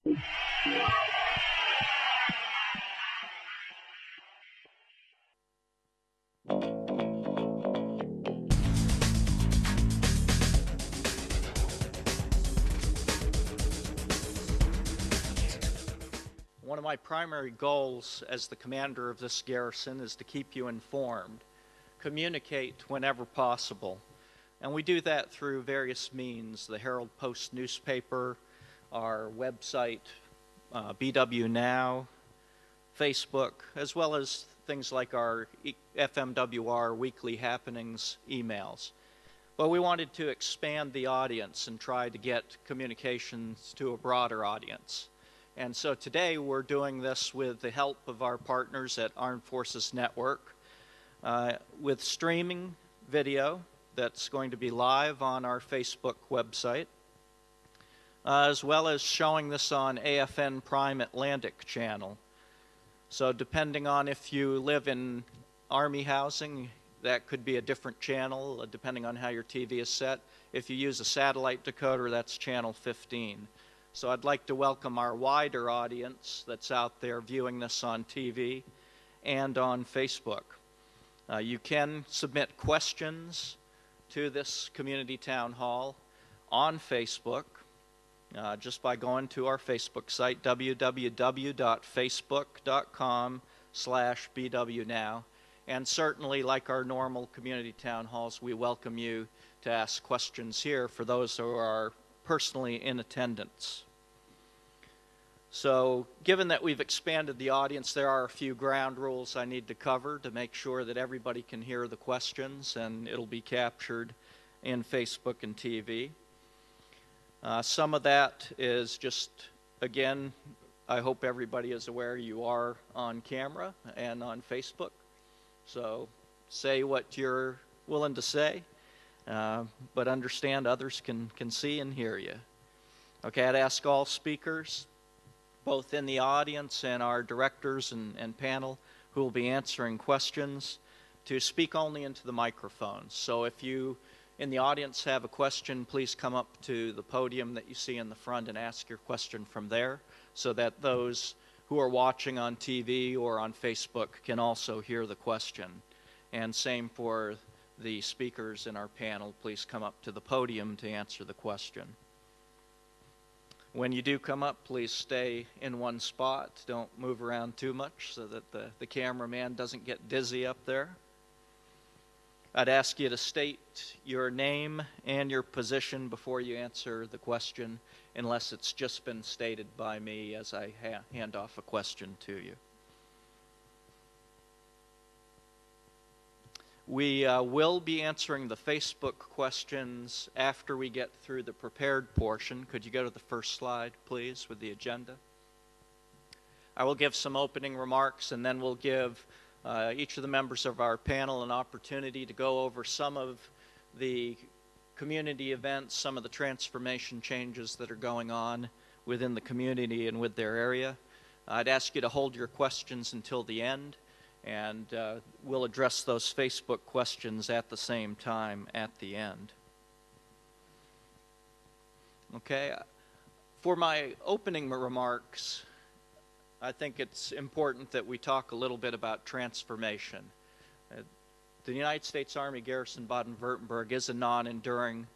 One of my primary goals as the commander of this garrison is to keep you informed, communicate whenever possible. And we do that through various means, the Herald Post newspaper, our website, BW Now, Facebook, as well as things like our FMWR weekly happenings emails. But we wanted to expand the audience and try to get communications to a broader audience. And so today we're doing this with the help of our partners at Armed Forces Network with streaming video that's going to be live on our Facebook website, as well as showing this on AFN Prime Atlantic channel. So depending on if you live in Army housing, that could be a different channel, depending on how your TV is set. If you use a satellite decoder, that's channel 15. So I'd like to welcome our wider audience that's out there viewing this on TV and on Facebook. You can submit questions to this community town hall on Facebook just by going to our Facebook site, www.facebook.com/bwnow. And certainly, like our normal community town halls, we welcome you to ask questions here for those who are personally in attendance. So, given that we've expanded the audience, there are a few ground rules I need to cover to make sure that everybody can hear the questions, and it'll be captured in Facebook and TV. Some of that is just, again, I hope everybody is aware you are on camera and on Facebook. So say what you're willing to say, but understand others can see and hear you. Okay, I'd ask all speakers, both in the audience and our directors and panel who will be answering questions, to speak only into the microphones. So if you in the audience have a question, please come up to the podium that you see in the front and ask your question from there, so that those who are watching on TV or on Facebook can also hear the question. And same for the speakers in our panel, please come up to the podium to answer the question. When you do come up, please stay in one spot. Don't move around too much so that the cameraman doesn't get dizzy up there. I'd ask you to state your name and your position before you answer the question, unless it's just been stated by me as I hand off a question to you. We will be answering the Facebook questions after we get through the prepared portion. Could you go to the first slide, please, with the agenda? I will give some opening remarks, and then we'll give each of the members of our panel an opportunity to go over some of the community events, some of the transformation changes that are going on within the community and with their area. I'd ask you to hold your questions until the end, and we'll address those Facebook questions at the same time at the end. Okay, for my opening remarks, I think it's important that we talk a little bit about transformation. The United States Army Garrison Baden-Württemberg is a non-enduring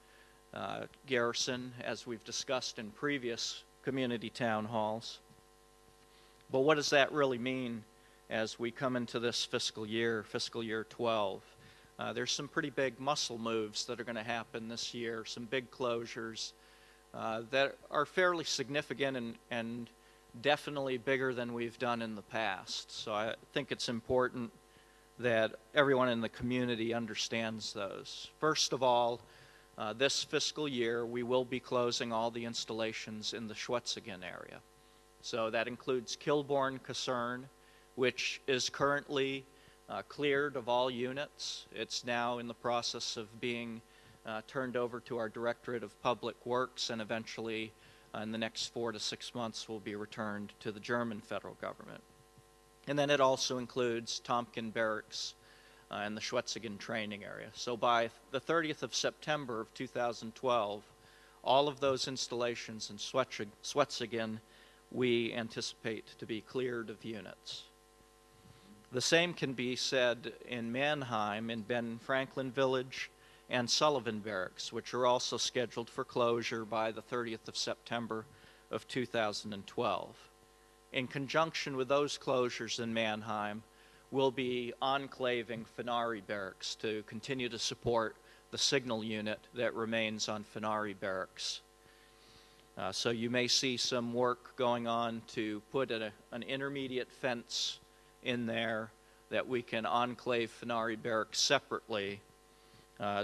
garrison, as we've discussed in previous community town halls. But what does that really mean as we come into this fiscal year 12? There's some pretty big muscle moves that are going to happen this year, some big closures that are fairly significant and definitely bigger than we've done in the past. So I think it's important that everyone in the community understands those. First of all, this fiscal year we will be closing all the installations in the Schwetzingen area. So that includes Kilbourne Kaserne, which is currently cleared of all units. It's now in the process of being turned over to our Directorate of Public Works, and eventually in the next 4 to 6 months will be returned to the German federal government. And then it also includes Tompkin Barracks and the Schwetzingen training area. So by the 30th of September of 2012, all of those installations in Schwetzingen we anticipate to be cleared of units. The same can be said in Mannheim, in Ben Franklin Village, and Sullivan Barracks, which are also scheduled for closure by the 30th of September of 2012. In conjunction with those closures in Mannheim, we'll be enclaving Fenari Barracks to continue to support the signal unit that remains on Fenari Barracks. So you may see some work going on to put an intermediate fence in there that we can enclave Fenari Barracks separately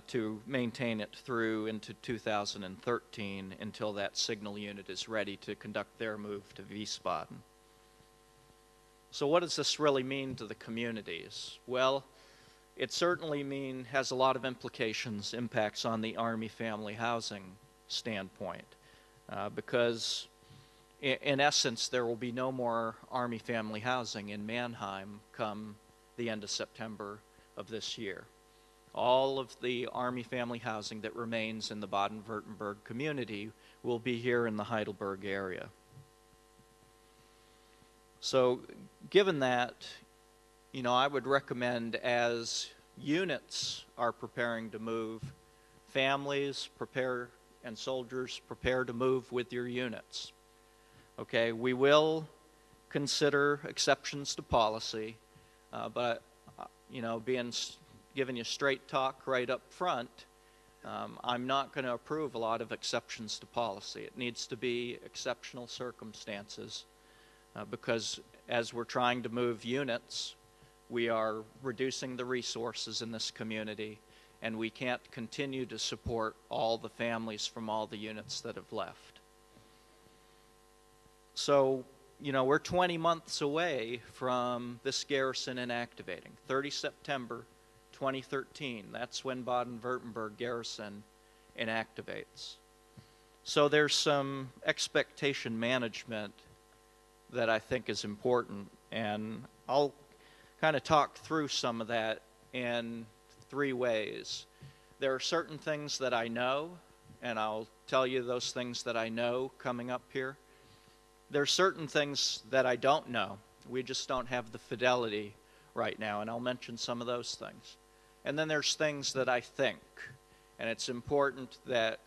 to maintain it through into 2013 until that signal unit is ready to conduct their move to Wiesbaden. So what does this really mean to the communities? Well, it certainly has a lot of implications, impacts on the Army family housing standpoint, because in essence there will be no more Army family housing in Mannheim come the end of September of this year. All of the Army family housing that remains in the Baden-Württemberg community will be here in the Heidelberg area. So given that, I would recommend, as units are preparing to move, families prepare and soldiers prepare to move with your units. Okay, we will consider exceptions to policy, but giving you straight talk right up front, I'm not going to approve a lot of exceptions to policy. It needs to be exceptional circumstances, because as we're trying to move units, we are reducing the resources in this community, and we can't continue to support all the families from all the units that have left. So, we're 20 months away from this garrison inactivating. 30 September 2013, that's when Baden-Württemberg garrison inactivates. So there's some expectation management that I think is important, and I'll kind of talk through some of that in 3 ways. There are certain things that I know, and I'll tell you those things that I know coming up here. There are certain things that I don't know. We just don't have the fidelity right now, and I'll mention some of those things. And then there's things that I think, and it's important that,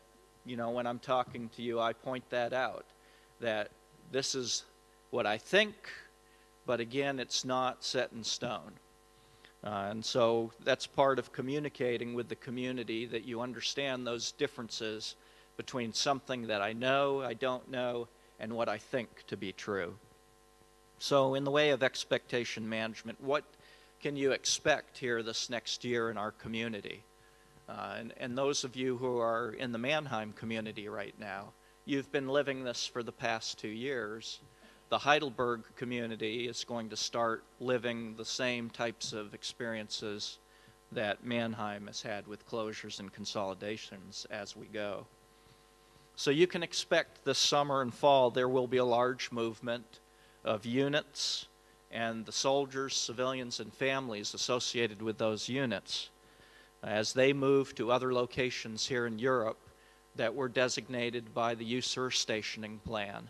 when I'm talking to you, I point that out, that this is what I think, but again, it's not set in stone. And so that's part of communicating with the community, that you understand those differences between something that I know, I don't know, and what I think to be true. So in the way of expectation management, what can you expect here this next year in our community? And those of you who are in the Mannheim community right now, you've been living this for the past 2 years. The Heidelberg community is going to start living the same types of experiences that Mannheim has had with closures and consolidations as we go. So you can expect this summer and fall there will be a large movement of units and the soldiers, civilians, and families associated with those units as they move to other locations here in Europe that were designated by the USAG stationing plan.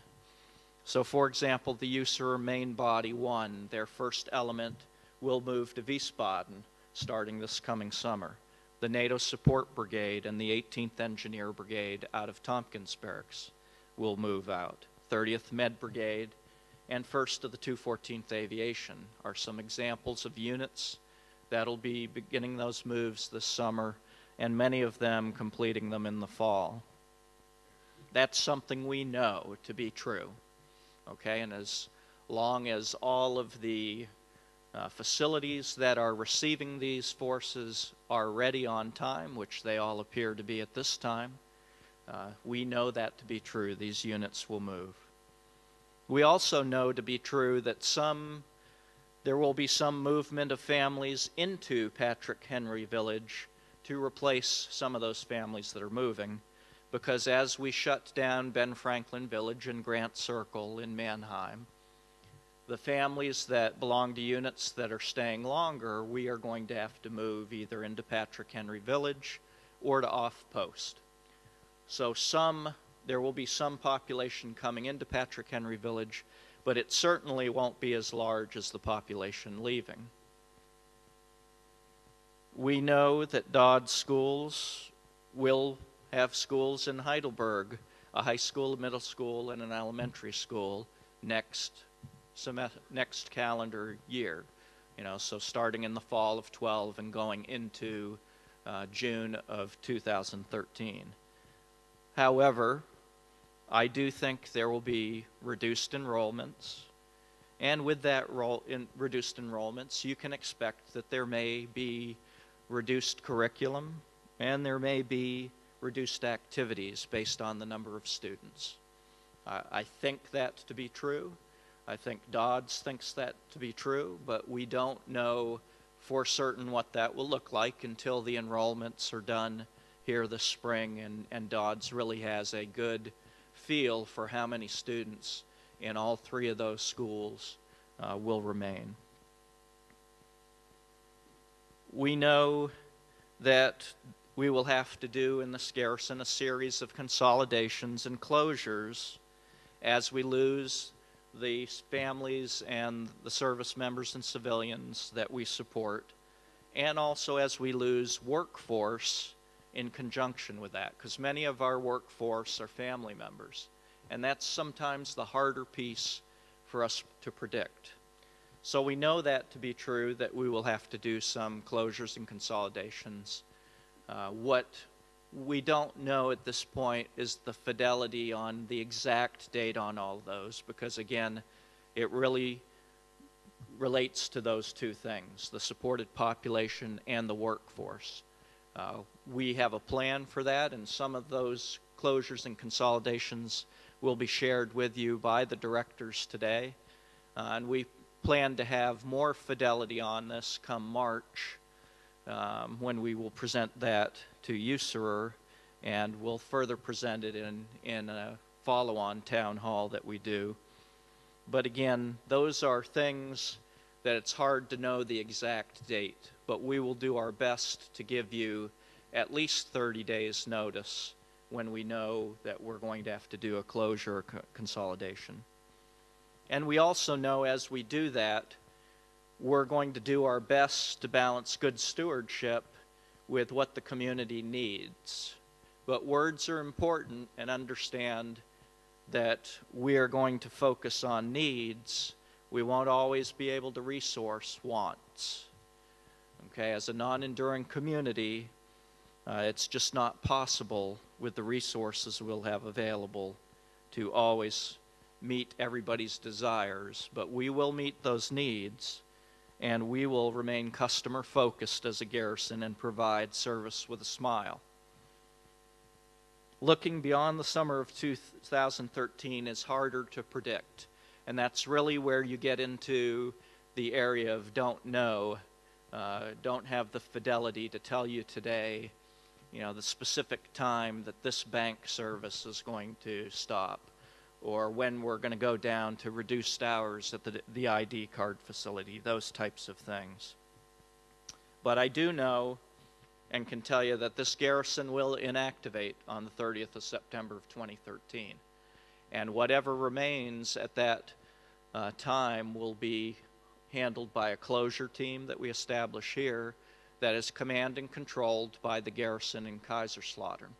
So for example, the USAG Main Body 1, their first element, will move to Wiesbaden starting this coming summer. The NATO Support Brigade and the 18th Engineer Brigade out of Tompkins Barracks will move out. 30th Med Brigade and 1st of the 214th Aviation are some examples of units that'll be beginning those moves this summer, and many of them completing them in the fall. That's something we know to be true. Okay, and as long as all of the facilities that are receiving these forces are ready on time, which they all appear to be at this time, we know that to be true. These units will move. We also know to be true that there will be some movement of families into Patrick Henry Village to replace some of those families that are moving, because as we shut down Ben Franklin Village and Grant Circle in Mannheim, the families that belong to units that are staying longer, we are going to have to move either into Patrick Henry Village or to off post. So There will be some population coming into Patrick Henry Village, but it certainly won't be as large as the population leaving. We know that Dodds schools will have schools in Heidelberg, a high school, a middle school, and an elementary school next calendar year. So starting in the fall of 12 and going into June of 2013. However, I do think there will be reduced enrollments, and with that reduced enrollments, you can expect that there may be reduced curriculum, and there may be reduced activities based on the number of students. I think that to be true. I think Dodds thinks that to be true, but we don't know for certain what that will look like until the enrollments are done here this spring, and Dodds really has a good feel for how many students in all three of those schools will remain. We know that we will have to do in this garrison a series of consolidations and closures as we lose the families and the service members and civilians that we support, and also as we lose workforce in conjunction with that, because many of our workforce are family members, and that's sometimes the harder piece for us to predict. So we know that to be true, that we will have to do some closures and consolidations. What we don't know at this point is the fidelity on the exact date on all of those, because again, it really relates to those two things, the supported population and the workforce. We have a plan for that, and some of those closures and consolidations will be shared with you by the directors today. And we plan to have more fidelity on this come March, when we will present that to USAG, and we'll further present it in a follow-on town hall that we do. But again, those are things that it's hard to know the exact date, but we will do our best to give you at least 30 days notice when we know that we're going to have to do a closure or consolidation. And we also know as we do that, we're going to do our best to balance good stewardship with what the community needs. But words are important, and understand that we are going to focus on needs. We won't always be able to resource wants. Okay, as a non-enduring community, it's just not possible with the resources we'll have available to always meet everybody's desires, but we will meet those needs, and we will remain customer focused as a garrison and provide service with a smile. Looking beyond the summer of 2013 is harder to predict, and that's really where you get into the area of don't know, don't have the fidelity to tell you today, the specific time that this bank service is going to stop, or when we're going to go down to reduced hours at the ID card facility, those types of things. But I do know and can tell you that this garrison will inactivate on the 30th of September of 2013. And whatever remains at that time will be handled by a closure team that we establish here that is commanded and controlled by the garrison in Kaiserslautern.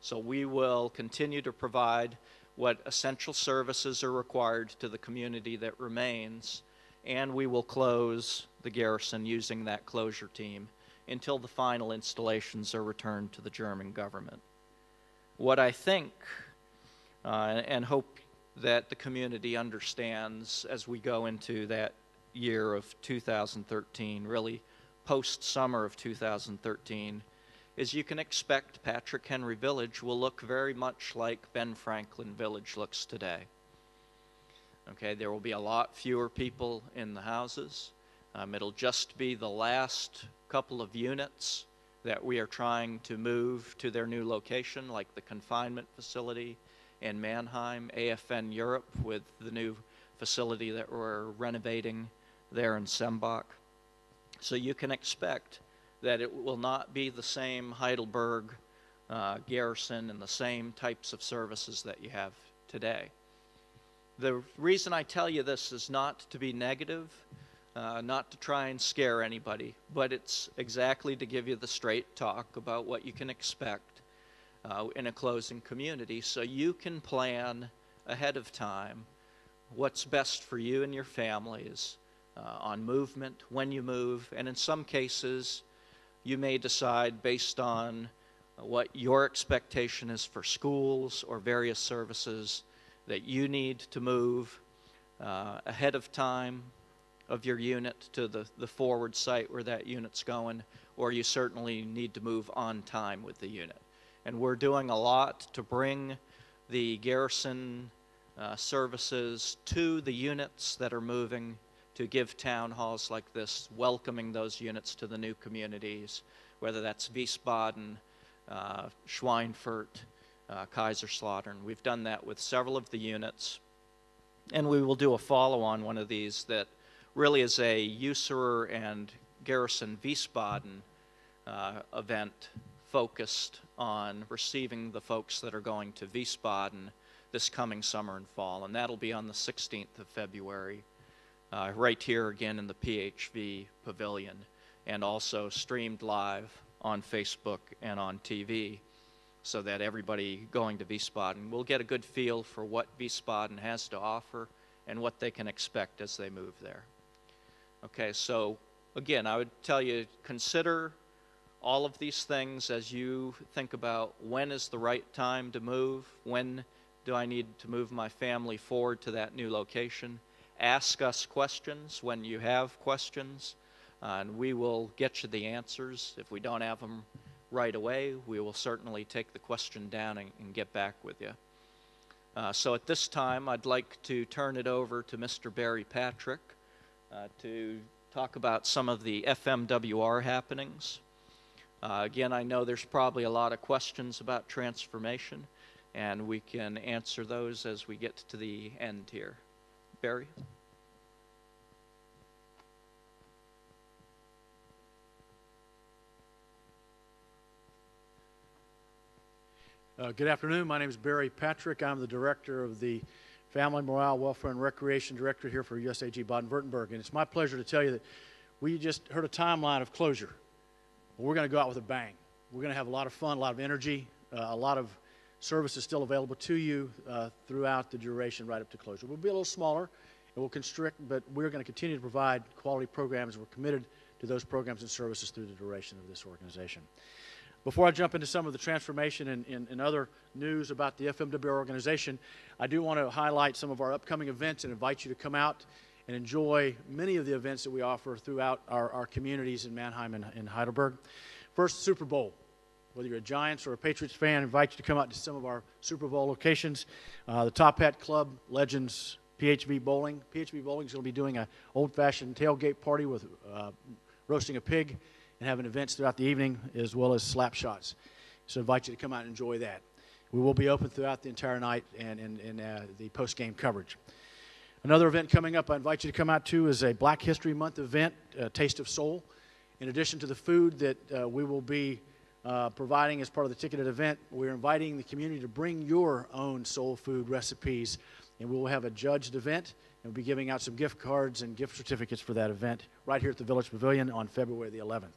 So we will continue to provide what essential services are required to the community that remains, and we will close the garrison using that closure team until the final installations are returned to the German government. What I think and hope that the community understands as we go into that year of 2013, really post-summer of 2013, is you can expect Patrick Henry Village will look very much like Ben Franklin Village looks today. Okay, there will be a lot fewer people in the houses. It'll just be the last couple of units that we are trying to move to their new location, like the confinement facility in Mannheim, AFN Europe with the new facility that we're renovating there in Sembach. So you can expect that it will not be the same Heidelberg garrison and the same types of services that you have today. The reason I tell you this is not to be negative, not to try and scare anybody, but it's exactly to give you the straight talk about what you can expect in a closing community, so you can plan ahead of time what's best for you and your families on movement, when you move, and in some cases you may decide based on what your expectation is for schools or various services that you need to move ahead of time of your unit to the forward site where that unit's going, or you certainly need to move on time with the unit. And we're doing a lot to bring the garrison services to the units that are moving, to give town halls like this, welcoming those units to the new communities, whether that's Wiesbaden, Schweinfurt, Kaiserslautern. We've done that with several of the units, and we will do a follow-on one of these that really is a Usurer and Garrison Wiesbaden event focused on receiving the folks that are going to Wiesbaden this coming summer and fall, and that'll be on the 16th of February, right here again in the PHV Pavillion, and also streamed live on Facebook and on TV, so that everybody going to Wiesbaden will get a good feel for what Wiesbaden has to offer and what they can expect as they move there. Okay, so again, I would tell you, consider all of these things as you think about when is the right time to move, when do I need to move my family forward to that new location. Ask us questions when you have questions, and we will get you the answers. If we don't have them right away, we will certainly take the question down and get back with you. So at this time, I'd like to turn it over to Mr. Barry Patrick to talk about some of the FMWR happenings. Again, I know there's probably a lot of questions about transformation, and we can answer those as we get to the end here. Barry? Good afternoon. My name is Barry Patrick. I'm the director of the Family Morale, Welfare, and Recreation Director here for USAG Baden-Württemberg. And it's my pleasure to tell you that we just heard a timeline of closure. We're going to go out with a bang. We're going to have a lot of fun, a lot of energy, a lot of services still available to you throughout the duration right up to closure. We'll be a little smaller and we'll constrict, but we're going to continue to provide quality programs. We're committed to those programs and services through the duration of this organization. Before I jump into some of the transformation and other news about the FMWR organization, I do want to highlight some of our upcoming events and invite you to come out and enjoy many of the events that we offer throughout our communities in Mannheim and Heidelberg. First, Super Bowl. Whether you're a Giants or a Patriots fan, I invite you to come out to some of our Super Bowl locations. The Top Hat Club, Legends, PHV Bowling. PHV Bowling is going to be doing an old-fashioned tailgate party with roasting a pig and having events throughout the evening, as well as slap shots. So I invite you to come out and enjoy that. We will be open throughout the entire night and the post-game coverage. Another event coming up I invite you to come out to is a Black History Month event, Taste of Soul. In addition to the food that we will be providing as part of the ticketed event, we're inviting the community to bring your own soul food recipes, and we will have a judged event, and we'll be giving out some gift cards and gift certificates for that event right here at the Village Pavilion on February the 11th.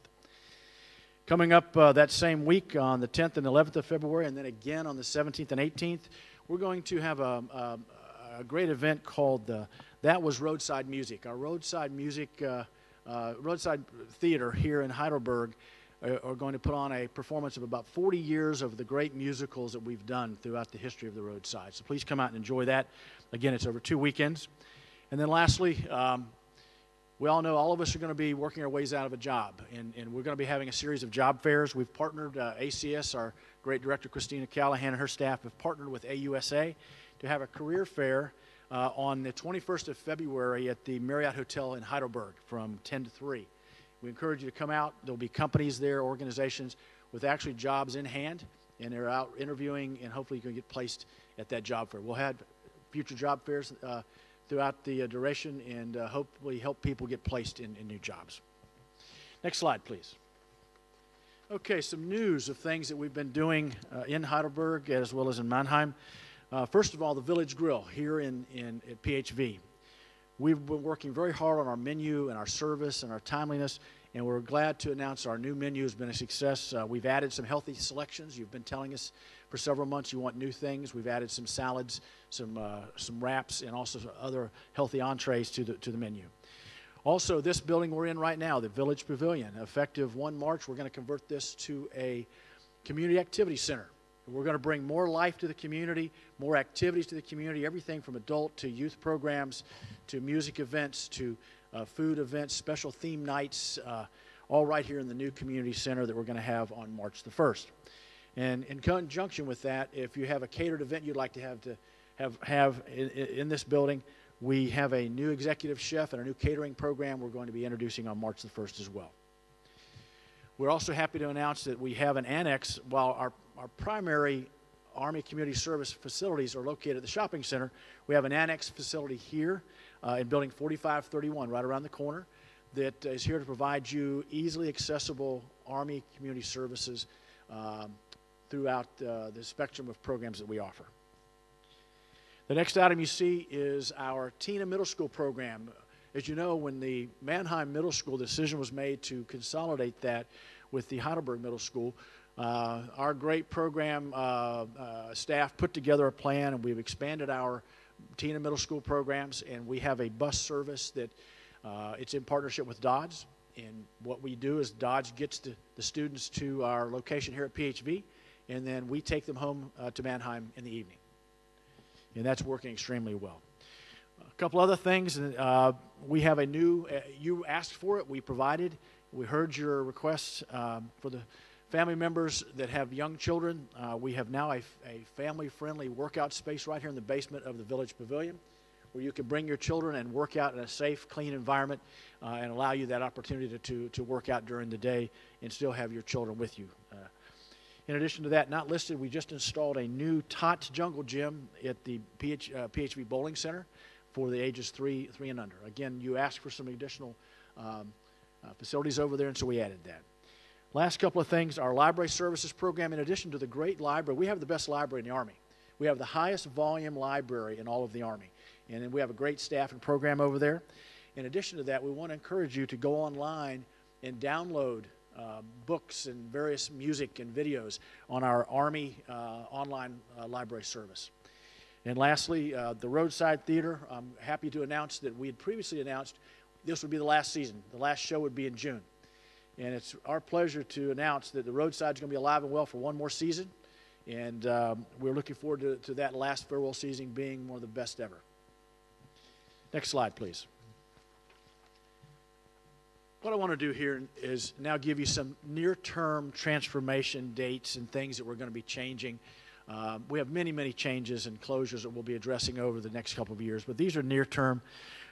Coming up that same week on the 10th and 11th of February, and then again on the 17th and 18th, we're going to have a great event called That Was Roadside Music. Our roadside music, roadside theater here in Heidelberg are going to put on a performance of about 40 years of the great musicals that we've done throughout the history of the roadside. So please come out and enjoy that. Again, it's over 2 weekends. And then lastly, we all know all of us are going to be working our ways out of a job, and we're going to be having a series of job fairs. We've partnered, ACS, our great director, Christina Callahan, and her staff have partnered with AUSA to have a career fair on the 21st of February at the Marriott Hotel in Heidelberg from 10 to 3. We encourage you to come out. There'll be companies there, organizations with actually jobs in hand, and they're out interviewing, and hopefully you can get placed at that job fair. We'll have future job fairs throughout the duration and hopefully help people get placed in new jobs. Next slide, please. Okay, some news of things that we've been doing in Heidelberg as well as in Mannheim. First of all, the Village Grill here at PHV. We've been working very hard on our menu and our service and our timeliness, and we're glad to announce our new menu has been a success. We've added some healthy selections. You've been telling us for several months you want new things. We've added some salads, some wraps, and also some other healthy entrees to the menu. Also, this building we're in right now, the Village Pavillion, effective 1 March, we're going to convert this to a community activity center. We're going to bring more life to the community, more activities to the community, everything from adult to youth programs to music events to food events, special theme nights, all right here in the new community center that we're going to have on March the 1st. And in conjunction with that, if you have a catered event you'd like to have in this building, we have a new executive chef and a new catering program we're going to be introducing on March the 1st as well. We're also happy to announce that we have an annex. While our primary Army Community Service facilities are located at the shopping center, we have an annex facility here in Building 4531, right around the corner, that is here to provide you easily accessible Army Community Services throughout the spectrum of programs that we offer. The next item you see is our Teen and Middle School program. As you know, when the Mannheim Middle School decision was made to consolidate that with the Heidelberg Middle School, our great program staff put together a plan, and we've expanded our teen and middle school programs, and we have a bus service that it's in partnership with Dodge. And what we do is Dodge gets the students to our location here at PHV, and then we take them home to Mannheim in the evening. And that's working extremely well. A couple other things. We have a new, you asked for it, we provided. We heard your requests for the family members that have young children. We have now a family-friendly workout space right here in the basement of the Village Pavillion, where you can bring your children and work out in a safe, clean environment and allow you that opportunity to work out during the day and still have your children with you. In addition to that, not listed, we just installed a new Tots Jungle Gym at the PHV Bowling Center for the ages 3 and under. Again, you asked for some additional facilities over there, and so we added that. Last couple of things, our library services program, in addition to the great library, we have the best library in the Army. We have the highest volume library in all of the Army, and then we have a great staff and program over there. In addition to that, we want to encourage you to go online and download books and various music and videos on our Army online library service. And lastly, the Roadside Theater, I'm happy to announce that we had previously announced this would be the last season. The last show would be in June. And it's our pleasure to announce that the Roadside is going to be alive and well for one more season. And we're looking forward to that last farewell season being one of the best ever. Next slide, please. What I want to do here is now give you some near-term transformation dates and things that we're going to be changing. We have many, many changes and closures that we'll be addressing over the next couple of years, but these are near-term.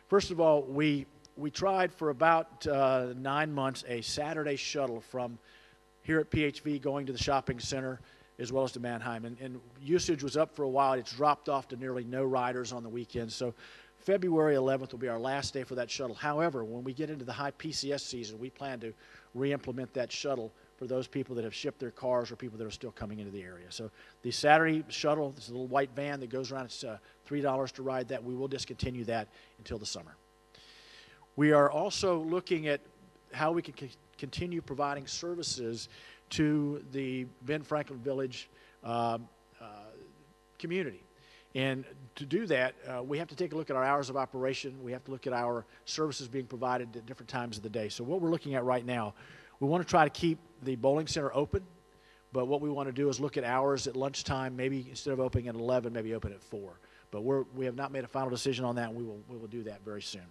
First of all, we tried for about 9 months a Saturday shuttle from here at PHV going to the shopping center as well as to Mannheim. And usage was up for a while. It's dropped off to nearly no riders on the weekends. So February 11th will be our last day for that shuttle. However, when we get into the high PCS season, we plan to re-implement that shuttle for those people that have shipped their cars or people that are still coming into the area. So the Saturday shuttle, this little white van that goes around, it's $3 to ride that. We will discontinue that until the summer. We are also looking at how we can continue providing services to the Ben Franklin Village community. And to do that, we have to take a look at our hours of operation. We have to look at our services being provided at different times of the day. So what we're looking at right now, we want to try to keep the bowling center open, but what we want to do is look at hours at lunchtime, maybe instead of opening at 11, maybe open at 4. But we have not made a final decision on that, and we will do that very soon.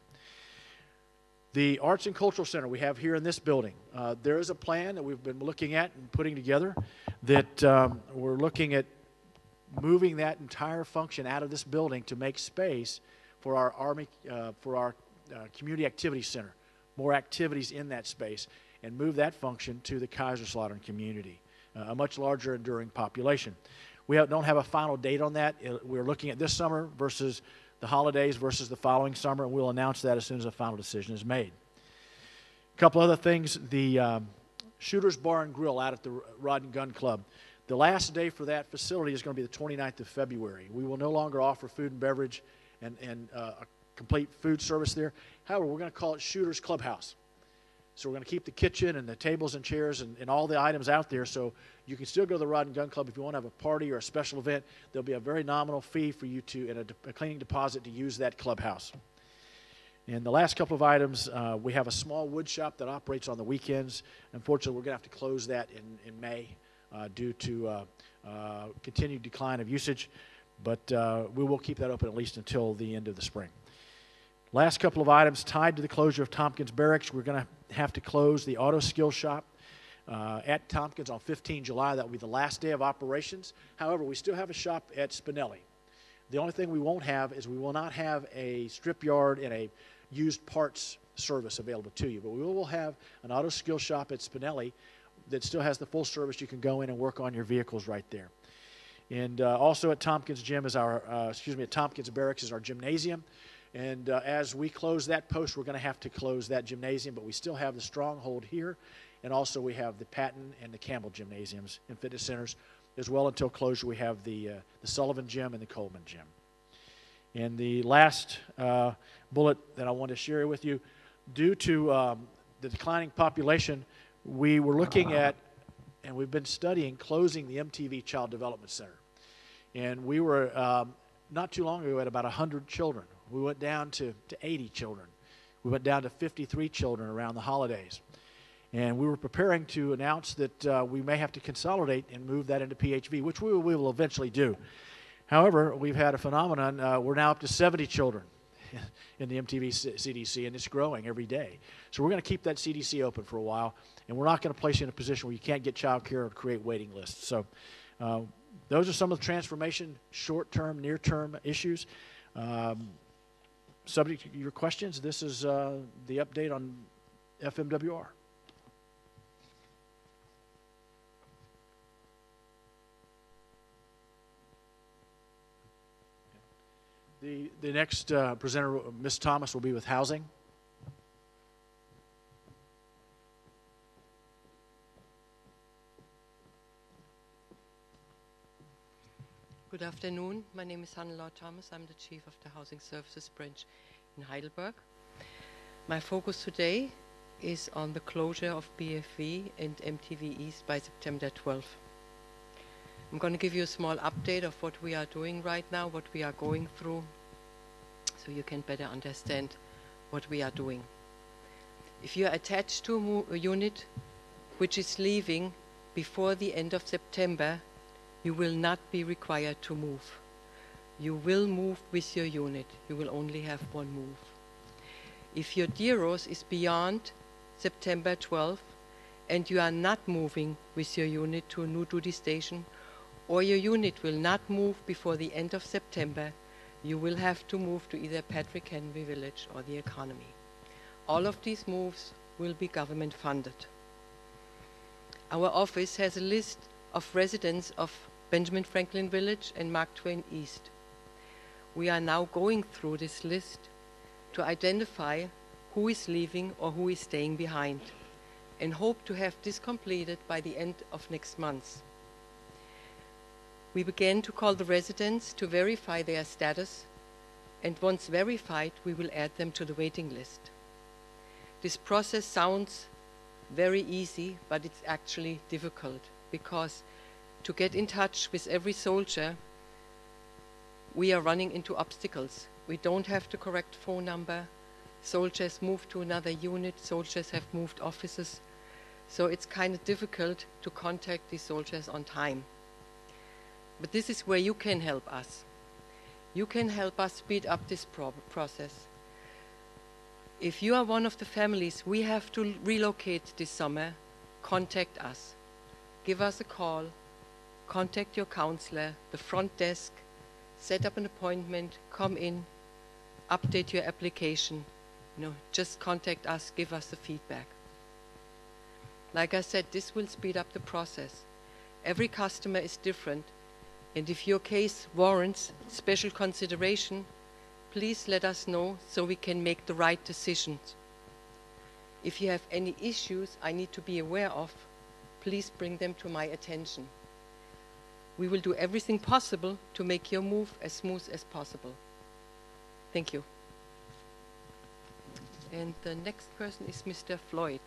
The Arts and Cultural Center we have here in this building, there is a plan that we've been looking at and putting together that we're looking at moving that entire function out of this building to make space for our Army, for our Community Activity Center, more activities in that space, and move that function to the Kaiserslautern community, a much larger enduring population. We don't have a final date on that. We're looking at this summer versus the holidays versus the following summer, and we'll announce that as soon as a final decision is made. A couple other things. The Shooter's Bar and Grill out at the Rod and Gun Club. The last day for that facility is going to be the 29th of February. We will no longer offer food and beverage and a complete food service there. However, we're going to call it Shooter's Clubhouse. So we're going to keep the kitchen and the tables and chairs and all the items out there, so you can still go to the Rod and Gun Club if you want to have a party or a special event. There'll be a very nominal fee for you to, and a cleaning deposit to use that clubhouse. And the last couple of items, we have a small wood shop that operates on the weekends. Unfortunately, we're going to have to close that in May due to continued decline of usage, but we will keep that open at least until the end of the spring. Last couple of items tied to the closure of Tompkins Barracks. We're going to have to close the auto skill shop at Tompkins on 15 July. That will be the last day of operations. However, we still have a shop at Spinelli. The only thing we won't have is we will not have a strip yard and a used parts service available to you, but we will have an auto skill shop at Spinelli that still has the full service. You can go in and work on your vehicles right there. And also at Tompkins Gym is our, at Tompkins Barracks is our gymnasium. And as we close that post, we're going to have to close that gymnasium, but we still have the Stronghold here, and also we have the Patton and the Campbell gymnasiums and fitness centers. As well, until closure, we have the Sullivan Gym and the Coleman Gym. And the last bullet that I want to share with you, due to the declining population, we were looking at, and we've been studying, closing the MTV Child Development Center. And we were, not too long ago, at about 100 children. We went down to 80 children. We went down to 53 children around the holidays. And we were preparing to announce that we may have to consolidate and move that into PHV, which we will eventually do. However, we've had a phenomenon. We're now up to 70 children in the MTV CDC, and it's growing every day. So we're going to keep that CDC open for a while, and we're not going to place you in a position where you can't get child care or create waiting lists. So those are some of the transformation, short-term, near-term issues. Subject to your questions, this is the update on FMWR. The next presenter, Ms. Thomas, will be with housing. Good afternoon. My name is Hannelore Thomas. I'm the Chief of the Housing Services Branch in Heidelberg. My focus today is on the closure of BFV and MTV East by September 12th. I'm going to give you a small update of what we are doing right now, what we are going through, so you can better understand what we are doing. If you are attached to a unit which is leaving before the end of September, you will not be required to move. You will move with your unit. You will only have one move. If your DEROS is beyond September 12th and you are not moving with your unit to a new duty station, or your unit will not move before the end of September, you will have to move to either Patrick Henry Village or the Economy. All of these moves will be government funded. Our office has a list of residents of Benjamin Franklin Village and Mark Twain East. We are now going through this list to identify who is leaving or who is staying behind, and hope to have this completed by the end of next month. We began to call the residents to verify their status, and once verified, we will add them to the waiting list. This process sounds very easy, but it's actually difficult, because to get in touch with every soldier, we are running into obstacles. We don't have the correct phone number. Soldiers move to another unit. Soldiers have moved offices. So it's kind of difficult to contact these soldiers on time. But this is where you can help us. You can help us speed up this process. If you are one of the families we have to relocate this summer, contact us. Give us a call. Contact your counselor, the front desk, set up an appointment, come in, update your application. Just contact us, give us the feedback. Like I said, this will speed up the process. Every customer is different, and if your case warrants special consideration, please let us know so we can make the right decisions. If you have any issues I need to be aware of, please bring them to my attention. We will do everything possible to make your move as smooth as possible. Thank you. And the next person is Mr. Floyd.